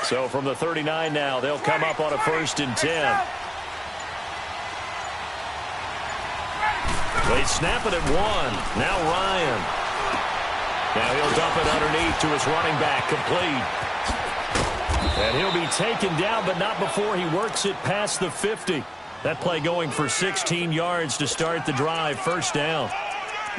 So from the 39 now, they'll come up on a 1st and 10. They snap it at 1. Now Ryan. Now he'll dump it underneath to his running back, complete. And he'll be taken down, but not before he works it past the 50. That play going for 16 yards to start the drive, 1st down.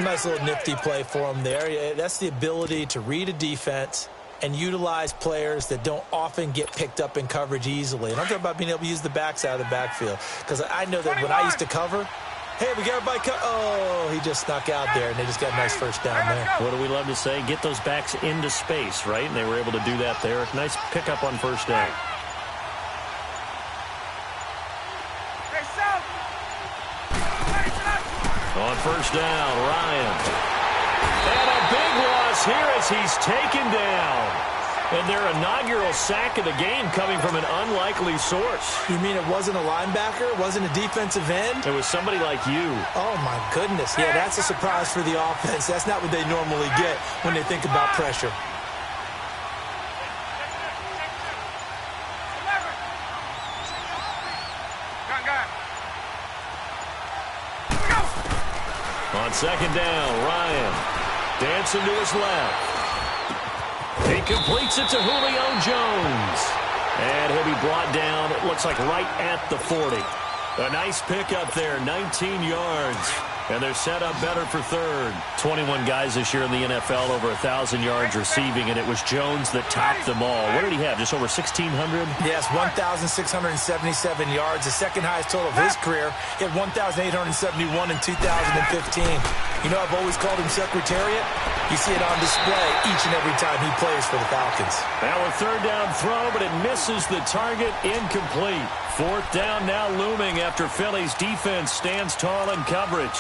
Nice little nifty play for him there. That's the ability to read a defense and utilize players that don't often get picked up in coverage easily. And I'm talking about being able to use the backs out of the backfield. Because I know that when I used to cover, hey, we got everybody oh, he just snuck out there, and they just got a nice 1st down there. What do we love to say? Get those backs into space, right? And they were able to do that there. Nice pickup on 1st down. On 1st down, Ryan. And a big loss here as he's taken down. And their inaugural sack of the game coming from an unlikely source. You mean it wasn't a linebacker? It wasn't a defensive end? It was somebody like you. Oh, my goodness. Yeah, that's a surprise for the offense. That's not what they normally get when they think about pressure. On 2nd down, Ryan dancing to his left. He completes it to Julio Jones. And he'll be brought down, it looks like right at the 40. A nice pickup there, 19 yards. And they're set up better for 3rd. 21 guys this year in the NFL over 1,000 yards receiving, and it was Jones that topped them all. What did he have, just over 1,600? Yes, 1,677 yards, the 2nd highest total of his career. He had 1,871 in 2015. You know, I've always called him Secretariat. You see it on display each and every time he plays for the Falcons. Now a 3rd down throw, but it misses the target, incomplete. 4th down now looming after Philly's defense stands tall in coverage.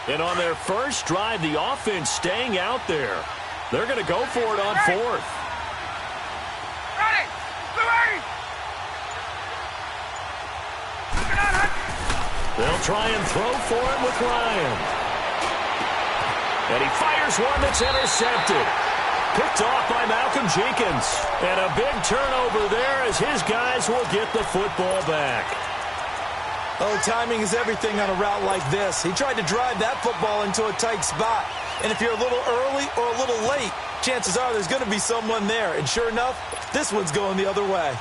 And on their first drive, the offense staying out there. They're going to go for it on 4th. They'll try and throw for him with Ryan. And he fires one that's intercepted. Picked off by Malcolm Jenkins. And a big turnover there as his guys will get the football back. Oh, timing is everything on a route like this. He tried to drive that football into a tight spot. And if you're a little early or a little late, chances are there's going to be someone there. And sure enough, this one's going the other way.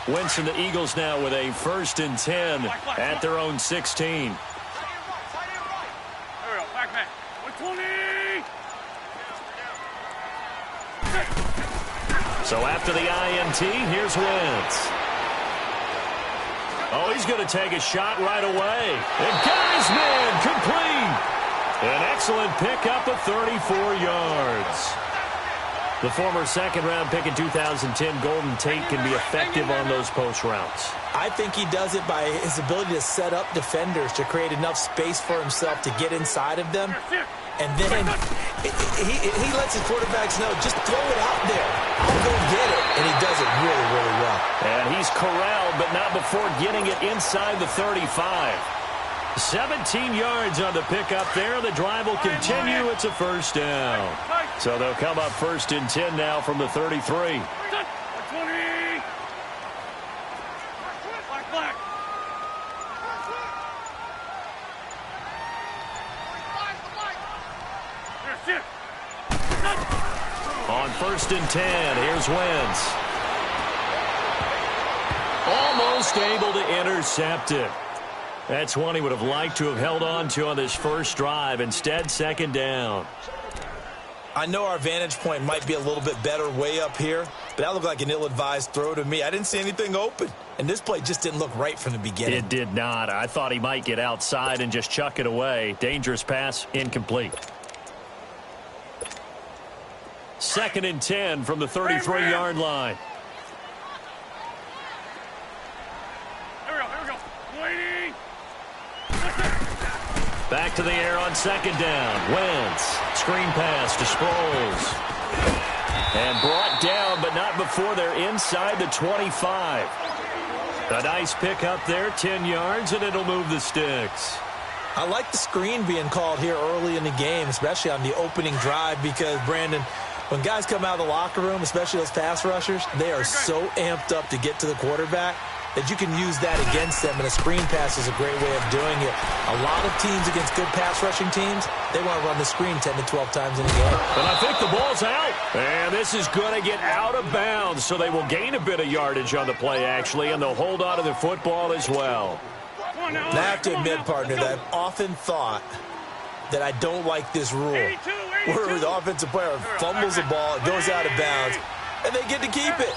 Wentz and the Eagles now with a 1st and 10 at their own 16. So after the INT, here's Wentz. Oh, he's going to take a shot right away. And Geisman complete. An excellent pickup of 34 yards. The former 2nd-round pick in 2010, Golden Tate, can be effective on those post routes. I think he does it by his ability to set up defenders to create enough space for himself to get inside of them. And then he lets his quarterbacks know, just throw it out there. I'll go get it. And he does it really, really well. And he's corralled, but not before getting it inside the 35. 17 yards on the pickup there. The drive will continue. It's a 1st down. So they'll come up 1st and 10 now from the 33. On 1st and 10, here's Wentz. Almost able to intercept it. That's one he would have liked to have held on to on this first drive. Instead, 2nd down. I know our vantage point might be a little bit better way up here, but that looked like an ill-advised throw to me. I didn't see anything open, and this play just didn't look right from the beginning. It did not. I thought he might get outside and just chuck it away. Dangerous pass, incomplete. 2nd and 10 from the 33-yard line. Back to the air on second down. Wentz. Screen pass to Sproles. And brought down, but not before they're inside the 25. A nice pick up there, 10 yards, and it'll move the sticks. I like the screen being called here early in the game, especially on the opening drive, because, Brandon, when guys come out of the locker room, especially those pass rushers, they are so amped up to get to the quarterback that you can use that against them, and a screen pass is a great way of doing it. A lot of teams against good pass rushing teams, they want to run the screen 10 to 12 times in a game. And I think the ball's out. And this is going to get out of bounds, so they will gain a bit of yardage on the play, actually, and they'll hold on to the football as well. Now, I have to admit, partner, that I've often thought that I don't like this rule, where the offensive player fumbles the ball, it goes out of bounds, and they get to keep it.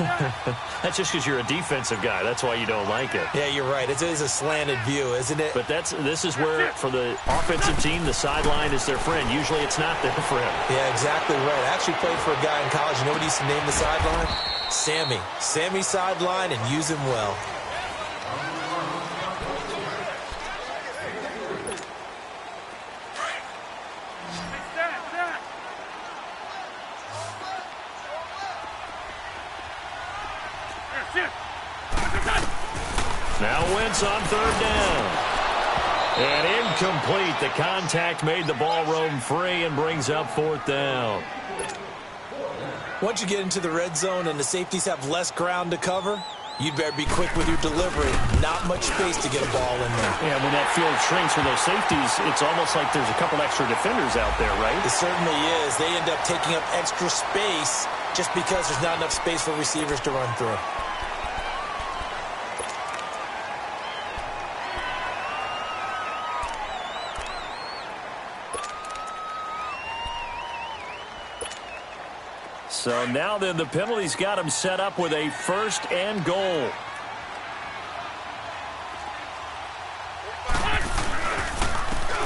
That's just because you're a defensive guy. That's why you don't like it. Yeah, you're right. It is a slanted view, isn't it? But this is where, for the offensive team, the sideline is their friend. Usually it's not their friend. Yeah, exactly right. I actually played for a guy in college. You know what he used to name the sideline? Sammy. Sammy sideline, and use him well. Now Wentz on third down. And incomplete. The contact made the ball roam free and brings up fourth down. Once you get into the red zone and the safeties have less ground to cover, you'd better be quick with your delivery. Not much space to get a ball in there. Yeah, when that field shrinks with those safeties, it's almost like there's a couple extra defenders out there, right? It certainly is. They end up taking up extra space just because there's not enough space for receivers to run through. So now then, the penalty's got him set up with a first and goal.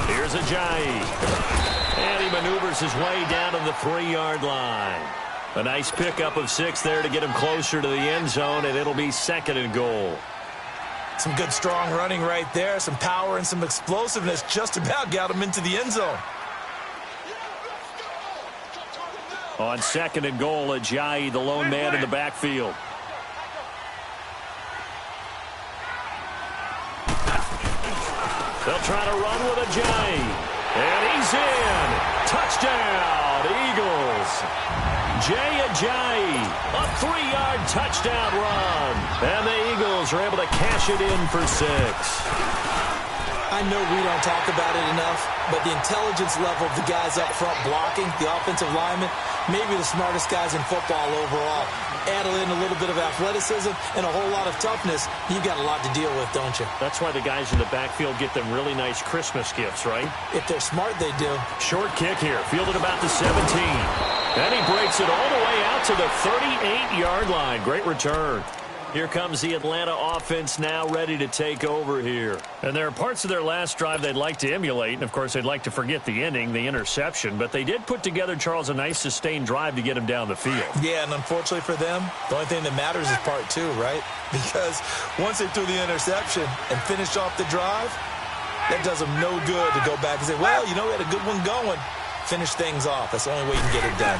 Here's Ajayi. And he maneuvers his way down to the 3-yard line. A nice pickup of 6 there to get him closer to the end zone, and it'll be second and goal. Some good, strong running right there. Some power and some explosiveness just about got him into the end zone. On second and goal, Ajayi, the lone man in the backfield. They'll try to run with Ajayi. And he's in. Touchdown, Eagles. Jay Ajayi, a 3-yard touchdown run. And the Eagles are able to cash it in for 6. I know we don't talk about it enough, but the intelligence level of the guys up front blocking, the offensive linemen, maybe the smartest guys in football overall. Add in a little bit of athleticism and a whole lot of toughness, you've got a lot to deal with, don't you? That's why the guys in the backfield get them really nice Christmas gifts, right? If they're smart, they do. Short kick here, fielded about the 17. And he breaks it all the way out to the 38-yard line. Great return. Here comes the Atlanta offense now ready to take over here. And there are parts of their last drive they'd like to emulate. And, of course, they'd like to forget the inning, the interception. But they did put together, Charles, a nice sustained drive to get him down the field. Yeah, and unfortunately for them, the only thing that matters is part 2, right? Because once they threw the interception and finished off the drive, that does them no good to go back and say, well, you know, we had a good one going. Finish things off. That's the only way you can get it done.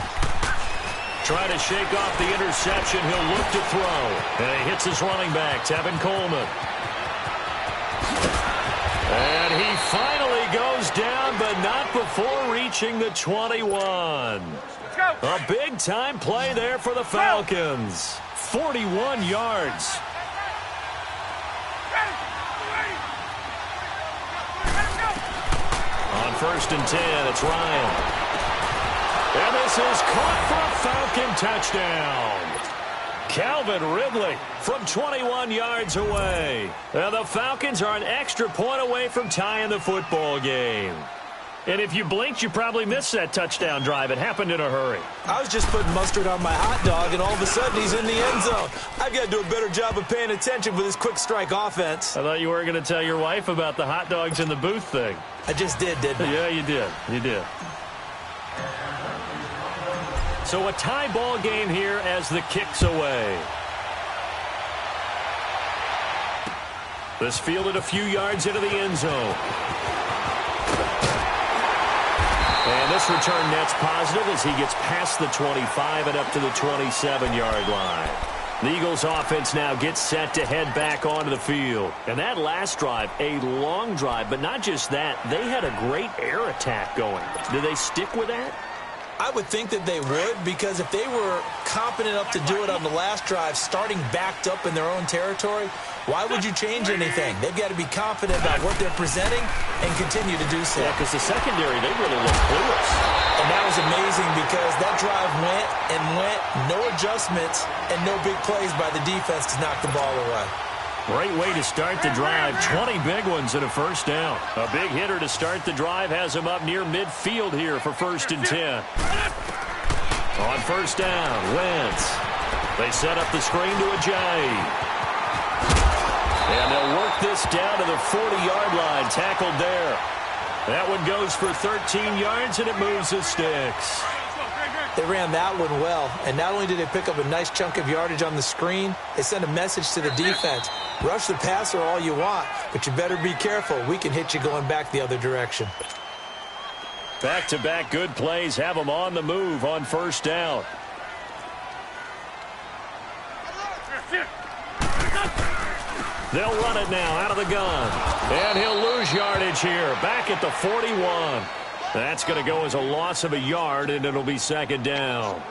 Trying to shake off the interception. He'll look to throw. And he hits his running back, Tevin Coleman. And he finally goes down, but not before reaching the 21. A big-time play there for the Falcons. 41 yards. On first and 10, it's Ryan. And this is caught for a Falcon touchdown. Calvin Ridley from 21 yards away. And the Falcons are an extra point away from tying the football game. And if you blinked, you probably missed that touchdown drive. It happened in a hurry. I was just putting mustard on my hot dog, and all of a sudden he's in the end zone. I've got to do a better job of paying attention with this quick strike offense. I thought you were going to tell your wife about the hot dogs in the booth thing. I just did, didn't I? Yeah, you did. You did. So a tie ball game here as the kick's away. This fielded a few yards into the end zone. And this return net's positive as he gets past the 25 and up to the 27-yard line. The Eagles offense now gets set to head back onto the field. And that last drive, a long drive, but not just that, they had a great air attack going. Do they stick with that? I would think that they would, because if they were competent enough to do it on the last drive, starting backed up in their own territory, why would you change anything? They've got to be confident about what they're presenting and continue to do so. Yeah, because the secondary, they really looked clueless. And that was amazing because that drive went and went, no adjustments, and no big plays by the defense to knock the ball away. Great way to start the drive. 20 big ones and a first down. A big hitter to start the drive has him up near midfield here for 1st and 10. On first down, Wentz. They set up the screen to Ajayi. And they'll work this down to the 40-yard line. Tackled there. That one goes for 13 yards, and it moves the sticks. They ran that one well, and not only did they pick up a nice chunk of yardage on the screen, they sent a message to the defense. Rush the passer all you want, but you better be careful. We can hit you going back the other direction. Back-to-back good plays have them on the move on first down. They'll run it now out of the gun. And he'll lose yardage here. Back at the 41. That's going to go as a loss of a yard, and it'll be second down.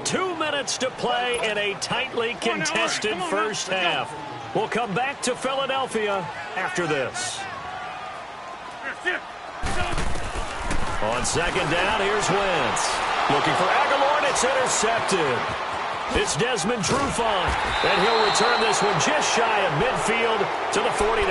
Two minutes to play in a tightly contested first half. We'll come back to Philadelphia after this. On second down, here's Wentz. Looking for Aguilar, and it's intercepted. It's Desmond Trufant, and he'll return this one just shy of midfield to the 49.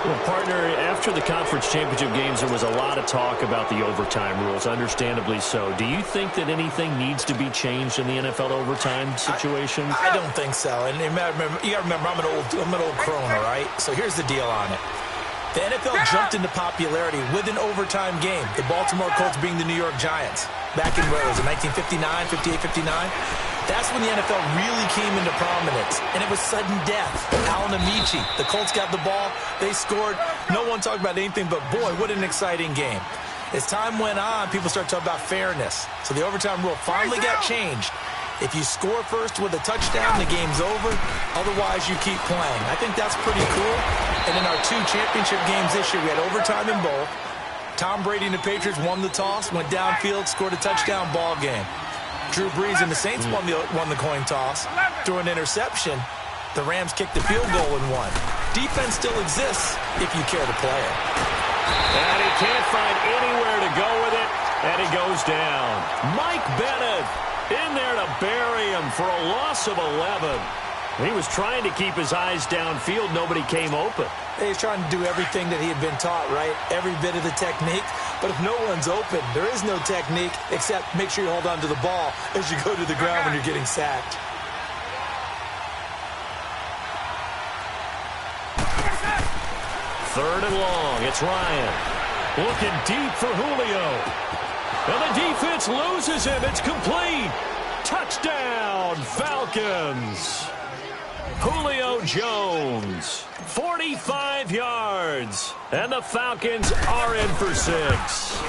Well, partner, after the conference championship games, there was a lot of talk about the overtime rules, understandably so. Do you think that anything needs to be changed in the NFL overtime situation? I don't think so. And you got to remember, I'm an old crone, all right? So here's the deal on it. The NFL jumped into popularity with an overtime game. The Baltimore Colts being the New York Giants. Back in, what was it, 1959, 58, 59? That's when the NFL really came into prominence, and it was sudden death. Alan Amici, the Colts got the ball, they scored. No one talked about anything but, boy, what an exciting game. As time went on, people started talking about fairness. So the overtime rule finally got changed. If you score first with a touchdown, the game's over. Otherwise, you keep playing. I think that's pretty cool. And in our two championship games this year, we had overtime in both. Tom Brady and the Patriots won the toss, went downfield, scored a touchdown, ball game. Drew Brees and the Saints won the coin toss, threw an interception. The Rams kicked the field goal and won. Defense still exists if you care to play it. And he can't find anywhere to go with it, and he goes down. Mike Bennett in there to bury him for a loss of 11. He was trying to keep his eyes downfield. Nobody came open. He's trying to do everything that he had been taught, right? Every bit of the technique. But if no one's open, there is no technique except make sure you hold on to the ball as you go to the ground when you're getting sacked. Third and long. It's Ryan. Looking deep for Julio. And the defense loses him. It's complete. Touchdown, Falcons. Julio Jones, 45 yards, and the Falcons are in for 6.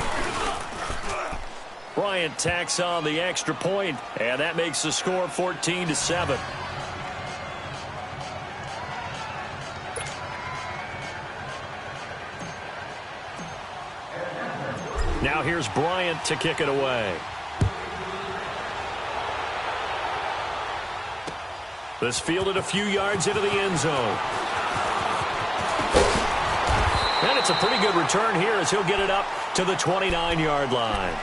Bryant tacks on the extra point, and that makes the score 14-7. Now here's Bryant to kick it away. This fielded a few yards into the end zone. And it's a pretty good return here as he'll get it up to the 29-yard line.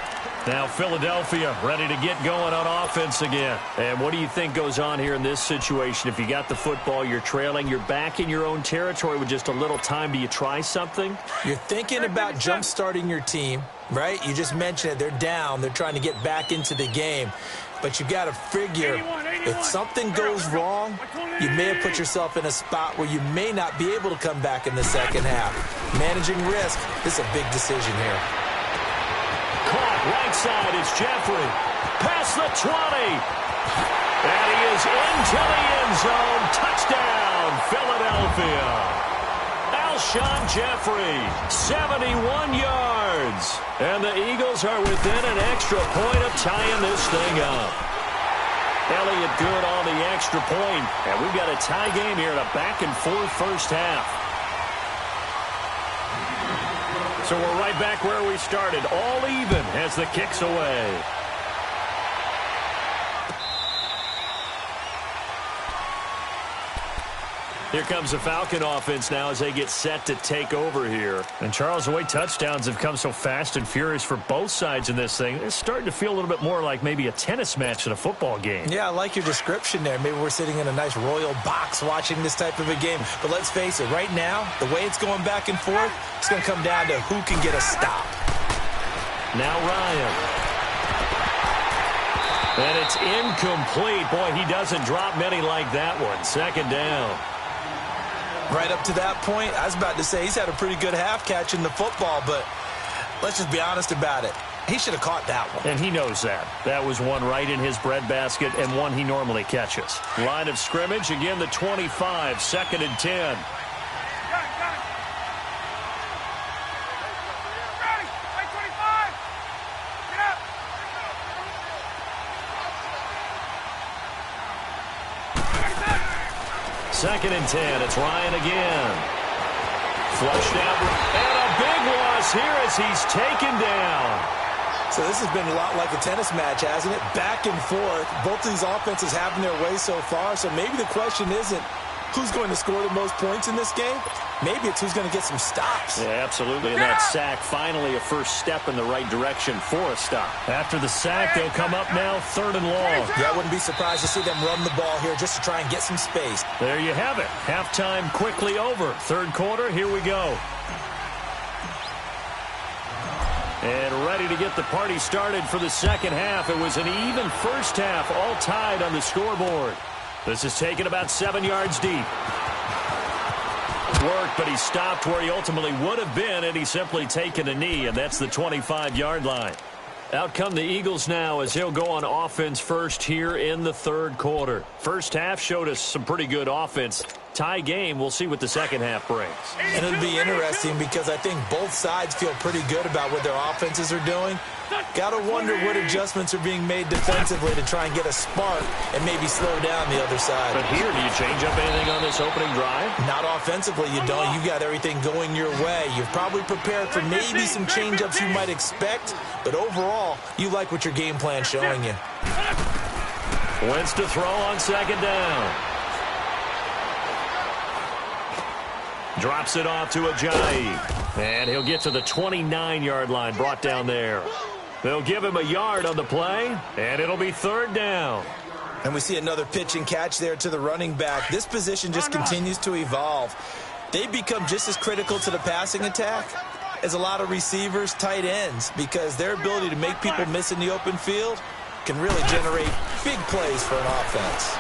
Now Philadelphia ready to get going on offense again. And what do you think goes on here in this situation? If you got the football, you're trailing, you're back in your own territory with just a little time. Do you try something? You're thinking about jump-starting your team, right? You just mentioned it. They're down. They're trying to get back into the game. But you got to figure, if something goes wrong, you may have put yourself in a spot where you may not be able to come back in the second half. Managing risk, this is a big decision here. Caught right side, it's Jeffrey. Past the 20. And he is into the end zone. Touchdown, Philadelphia. Alshon Jeffrey, 71 yards. And the Eagles are within an extra point of tying this thing up. Elliott good on the extra point. And we've got a tie game here in a back-and-forth first half. So we're right back where we started. All even as the kick's away. Here comes the Falcon offense now as they get set to take over here. And, Charles, the way touchdowns have come so fast and furious for both sides in this thing, it's starting to feel a little bit more like maybe a tennis match than a football game. Yeah, I like your description there. Maybe we're sitting in a nice royal box watching this type of a game. But let's face it, right now, the way it's going back and forth, it's going to come down to who can get a stop. Now Ryan. And it's incomplete. Boy, he doesn't drop many like that one. Second down. Right up to that point, I was about to say he's had a pretty good half catching the football, but let's just be honest about it. He should have caught that one. And he knows that. That was one right in his breadbasket and one he normally catches. Line of scrimmage, again the 25, second and 10. Second and 10. It's Ryan again. Flushed out. And a big loss here as he's taken down. So this has been a lot like a tennis match, hasn't it? Back and forth. Both of these offenses having their way so far. So maybe the question isn't who's going to score the most points in this game. Maybe it's who's going to get some stops. Yeah, absolutely. And that sack, finally a first step in the right direction for a stop. After the sack, they'll come up now, third and long. Yeah, I wouldn't be surprised to see them run the ball here just to try and get some space. There you have it. Halftime quickly over. Third quarter, here we go. And ready to get the party started for the second half. It was an even first half, all tied on the scoreboard. This is taken about 7 yards deep. Worked, but he stopped where he ultimately would have been, and he's simply taken a knee, and that's the 25-yard line. Out come the Eagles now as he'll go on offense first here in the third quarter. First half showed us some pretty good offense. Tie game, we'll see what the second half brings. And it'll be interesting because I think both sides feel pretty good about what their offenses are doing. Got to wonder what adjustments are being made defensively to try and get a spark and maybe slow down the other side. But here, do you change up anything on this opening drive? Not offensively, you don't. You got everything going your way. You've probably prepared for maybe some change-ups you might expect, but overall, you like what your game plan's showing you. Wentz to throw on second down. Drops it off to Ajayi. And he'll get to the 29-yard line, brought down there. They'll give him a yard on the play, and it'll be third down. And we see another pitch and catch there to the running back. This position just continues to evolve. They become just as critical to the passing attack as a lot of receivers, tight ends, because their ability to make people miss in the open field can really generate big plays for an offense.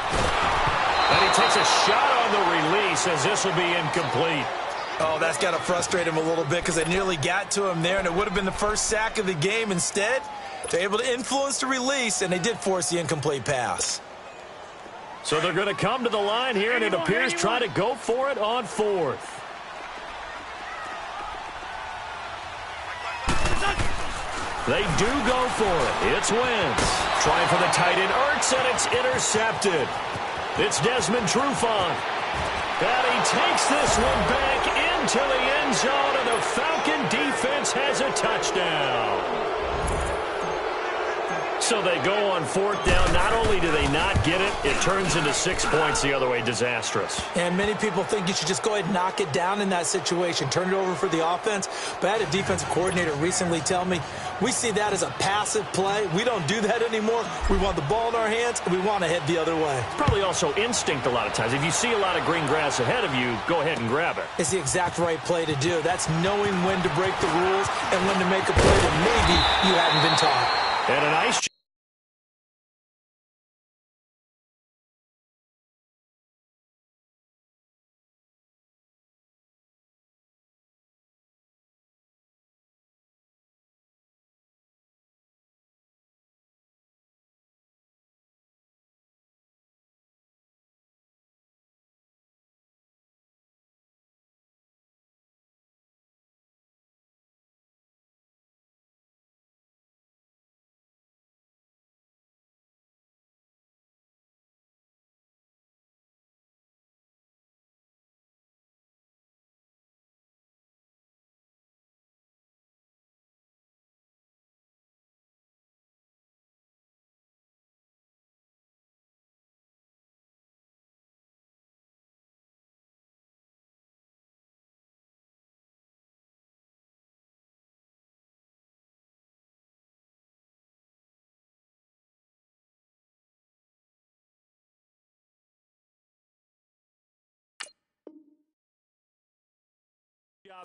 And he takes a shot on the release as this will be incomplete. Oh, that's got to frustrate him a little bit because they nearly got to him there, and it would have been the first sack of the game. Instead, they're able to influence the release, and they did force the incomplete pass. So they're going to come to the line here, and it appears try to go for it on fourth. They do go for it. It's Wentz. Trying for the tight end, Ertz, and it's intercepted. It's Desmond Trufant. And he takes this one back into the end zone, and the Falcon defense has a touchdown. So they go on fourth down. Not only do they not get it, it turns into 6 points the other way. Disastrous. And many people think you should just go ahead and knock it down in that situation. Turn it over for the offense. But I had a defensive coordinator recently tell me, we see that as a passive play. We don't do that anymore. We want the ball in our hands, and we want to head the other way. Probably also instinct a lot of times. If you see a lot of green grass ahead of you, go ahead and grab it. It's the exact right play to do. That's knowing when to break the rules and when to make a play that maybe you hadn't been taught. And a nice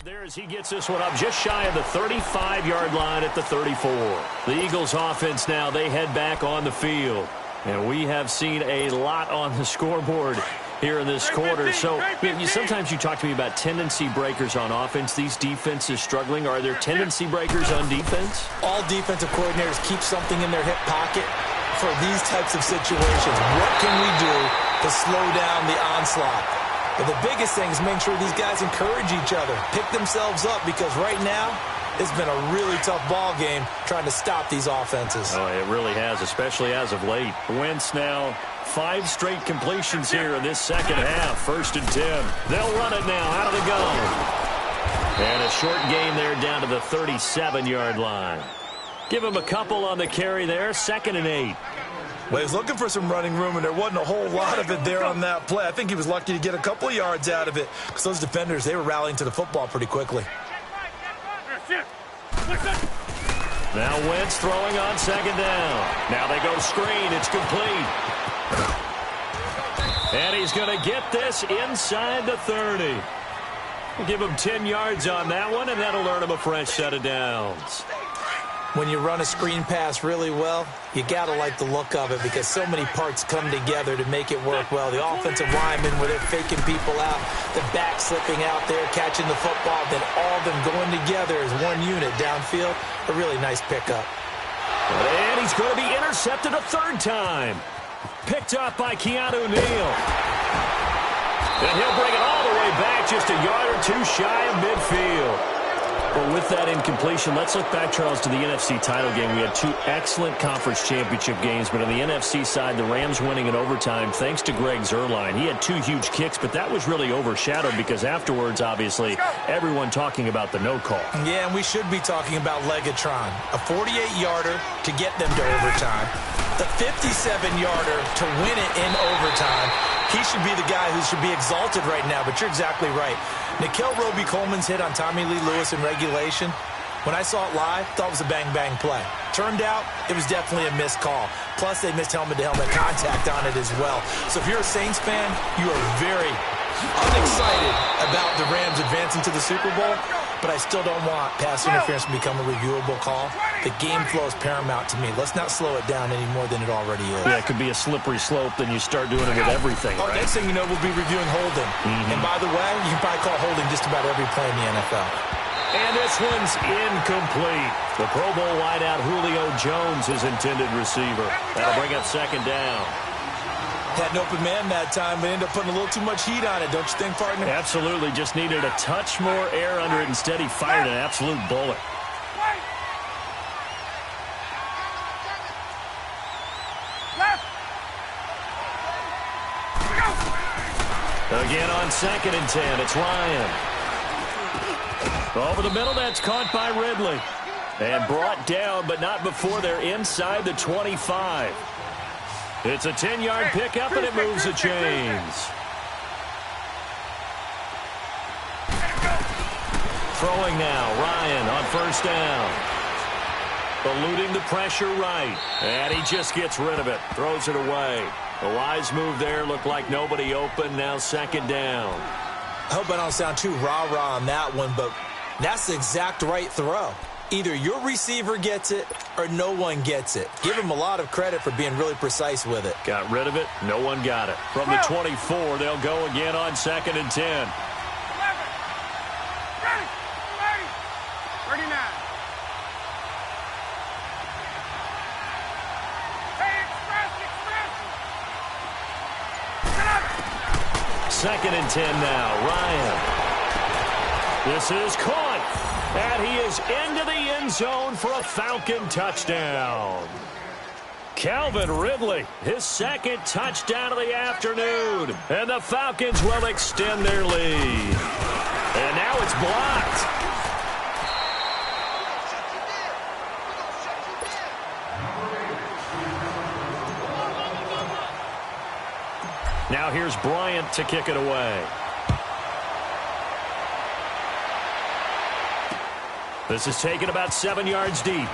There as he gets this one up just shy of the 35-yard line at the 34. The Eagles offense now, they head back on the field. And we have seen a lot on the scoreboard here in this quarter. So sometimes you talk to me about tendency breakers on offense. These defenses struggling. Are there tendency breakers on defense? All defensive coordinators keep something in their hip pocket for these types of situations. What can we do to slow down the onslaught? But the biggest thing is making sure these guys encourage each other, pick themselves up, because right now it's been a really tough ball game trying to stop these offenses. Oh, it really has, especially as of late. Wentz now 5 straight completions here in this second half. 1st and 10. They'll run it now out of the gun. And a short gain there down to the 37-yard line. Give him a couple on the carry there. 2nd and 8. Well, he was looking for some running room, and there wasn't a whole lot of it there on that play. I think he was lucky to get a couple yards out of it because those defenders, they were rallying to the football pretty quickly. Now Wentz throwing on 2nd down. Now they go screen. It's complete. And he's going to get this inside the 30. We'll give him 10 yards on that one, and that'll earn him a fresh set of downs. When you run a screen pass really well, you got to like the look of it because so many parts come together to make it work well. The offensive linemen, where they're faking people out, the back slipping out there, catching the football, then all of them going together as one unit downfield. A really nice pickup. And he's going to be intercepted a 3rd time. Picked up by Keanu Neal. And he'll bring it all the way back just a yard or 2 shy of midfield. Well, with that incompletion, let's look back, Charles, to the NFC title game. We had 2 excellent conference championship games, but on the NFC side, the Rams winning in overtime thanks to Greg Zuerlein. He had 2 huge kicks, but that was really overshadowed because afterwards, obviously, everyone talking about the no call. Yeah, and we should be talking about Legatron. A 48-yarder to get them to overtime. The 57-yarder to win it in overtime. He should be the guy who should be exalted right now, but you're exactly right. Nickel Roby-Coleman's hit on Tommy Lee Lewis in regulation, when I saw it live, thought it was a bang-bang play. Turned out, it was definitely a missed call. Plus, they missed helmet-to-helmet contact on it as well. So if you're a Saints fan, you are very unexcited about the Rams advancing to the Super Bowl, but I still don't want pass interference to become a reviewable call. The game flow is paramount to me. Let's not slow it down any more than it already is. Yeah, it could be a slippery slope, then you start doing it with everything, right? Next thing you know, we'll be reviewing holding. And by the way, you can probably call holding just about every play in the NFL. And this one's incomplete. The Pro Bowl wideout Julio Jones, his intended receiver. That'll bring up 2nd down. Had an open man that time, but ended up putting a little too much heat on it, don't you think, partner? Absolutely. Just needed a touch more air under it. Instead, he fired an absolute bullet. Again on 2nd and 10, it's Ryan. Over the middle, that's caught by Ridley. And brought down, but not before they're inside the 25. It's a 10-yard pickup, and it moves the chains. Throwing now, Ryan on 1st down. Eluding the pressure right. And he just gets rid of it. Throws it away. The wise move there. Looked like nobody open. Now 2nd down. I hope I don't sound too rah-rah on that one, but that's the exact right throw. Either your receiver gets it or no one gets it. Give him a lot of credit for being really precise with it. Got rid of it. No one got it. From the 24, they'll go again on 2nd and 10. 11. Ready. 39. Hey, express. 2nd and 10 now. Ryan. This is caught. And he is into the end zone for a Falcon touchdown. Calvin Ridley, his 2nd touchdown of the afternoon. And the Falcons will extend their lead. And now it's blocked. Now here's Bryant to kick it away. This is taken about 7 yards deep.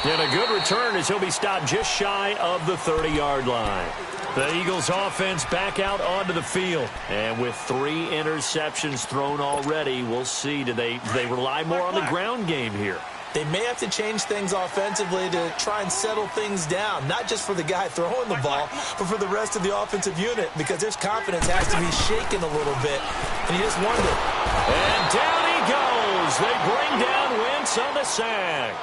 And a good return as he'll be stopped just shy of the 30-yard line. The Eagles offense back out onto the field. And with 3 interceptions thrown already, we'll see. Do they rely more on the ground game here? They may have to change things offensively to try and settle things down, not just for the guy throwing the ball, but for the rest of the offensive unit, because their confidence has to be shaken a little bit. And you just wonder. And down he goes. They bring down Wentz on the sack.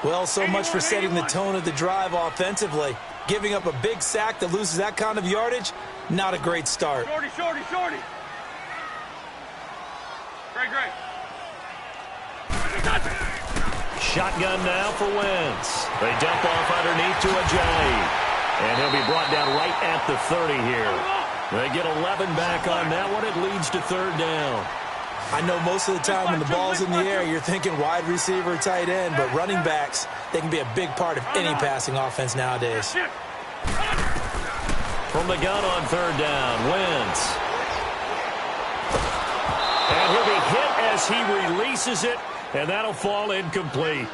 Well, so much for setting the tone of the drive offensively. Giving up a big sack that loses that kind of yardage, not a great start. Shorty, shorty, shorty. Great, great. Shotgun now for Wentz. They dump off underneath to Ajayi. And he'll be brought down right at the 30 here. They get 11 back on that one. It leads to 3rd down. I know most of the time when the ball's in the air, you're thinking wide receiver, tight end, but running backs, they can be a big part of any passing offense nowadays. From the gun on 3rd down, Wentz. And he'll be hit as he releases it, and that'll fall incomplete.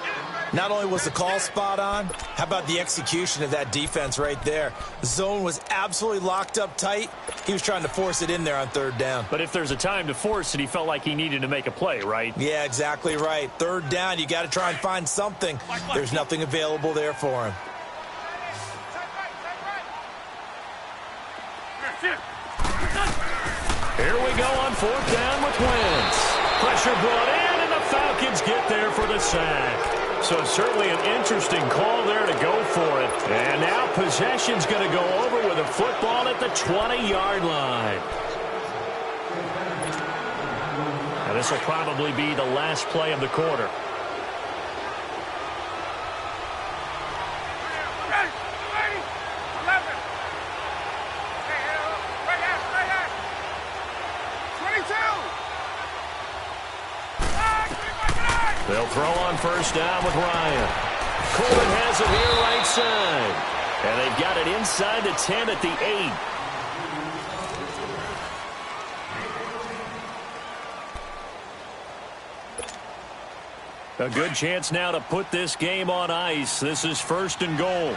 Not only was the call spot on, how about the execution of that defense right there? The zone was absolutely locked up tight. He was trying to force it in there on 3rd down. But if there's a time to force it, he felt like he needed to make a play, right? Yeah, exactly right. 3rd down, you got to try and find something. There's nothing available there for him. Here we go on 4th down with Wentz. Pressure brought in, and the Falcons get there for the sack. So certainly an interesting call there to go for it. And now possession's going to go over with a football at the 20-yard line. Now this will probably be the last play of the quarter. They'll throw on 1st down with Ryan. Coleman has it here right side. And they've got it inside the 10 at the 8. A good chance now to put this game on ice. This is 1st and goal.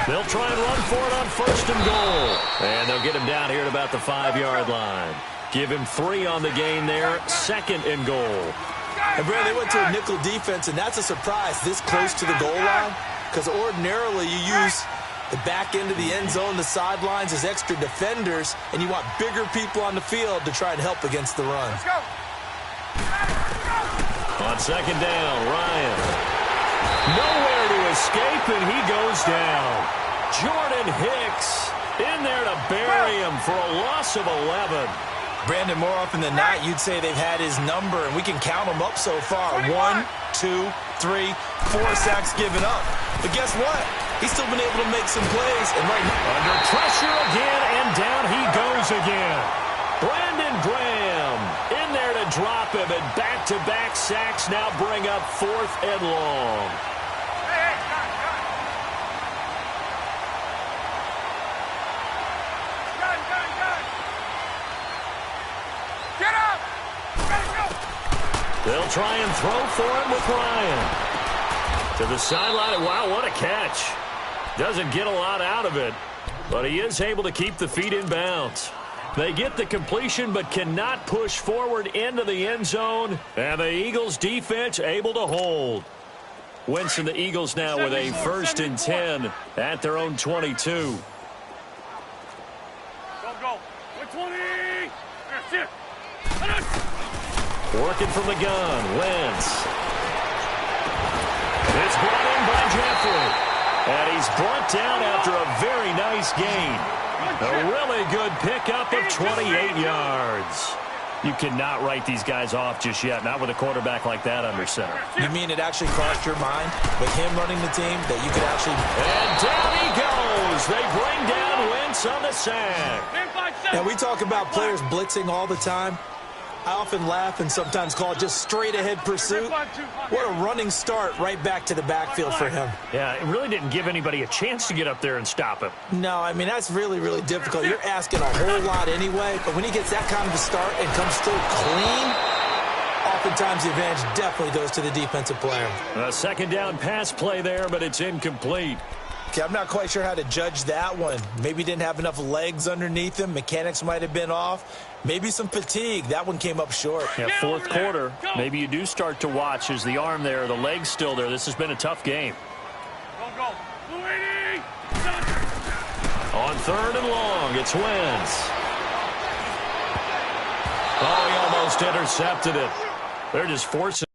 They'll try and run for it on 1st and goal. And they'll get him down here at about the 5-yard line. Give him 3 on the gain there. 2nd and goal. And, Brad, they went to a nickel defense, and that's a surprise this close to the goal line, because ordinarily you use the back end of the end zone, the sidelines as extra defenders, and you want bigger people on the field to try and help against the run. Let's go. On 2nd down, Ryan. Nowhere to escape, and he goes down. Jordan Hicks in there to bury him for a loss of 11. Brandon, more often than not, you'd say they've had his number, and we can count them up so far. 1, 2, 3, 4 sacks given up. But guess what? He's still been able to make some plays. And right now, under pressure again, and down he goes again. Brandon Graham in there to drop him, and back-to-back sacks now bring up 4th and long. They'll try and throw for him with Ryan. To the sideline. Wow, what a catch. Doesn't get a lot out of it, but he is able to keep the feet in bounds. They get the completion but cannot push forward into the end zone, and the Eagles defense able to hold. Wentz and the Eagles now with a 1st and 10 at their own 22. Go, go. 120. That's it. Working from the gun, Wentz. It's brought in by Jeffrey. And he's brought down after a very nice gain. A really good pickup of 28 yards. You cannot write these guys off just yet, not with a quarterback like that under center. you mean it actually crossed your mind with him running the team that you could actually... And down he goes. They bring down Wentz on the sack. Now, we talk about players blitzing all the time. I often laugh and sometimes call it just straight-ahead pursuit. What a running start right back to the backfield for him. Yeah, it really didn't give anybody a chance to get up there and stop him. No, I mean, that's really, really difficult. You're asking a whole lot anyway, but when he gets that kind of a start and comes through clean, oftentimes the advantage definitely goes to the defensive player. A second down pass play there, but it's incomplete. Okay, I'm not quite sure how to judge that one. Maybe didn't have enough legs underneath him. Mechanics might have been off. Maybe some fatigue. That one came up short. Yeah, fourth quarter, maybe you do start to watch as the arm there, the leg's still there. This has been a tough game. Go. 280. On third and long, it's Wentz. Oh, he almost intercepted it. They're just forcing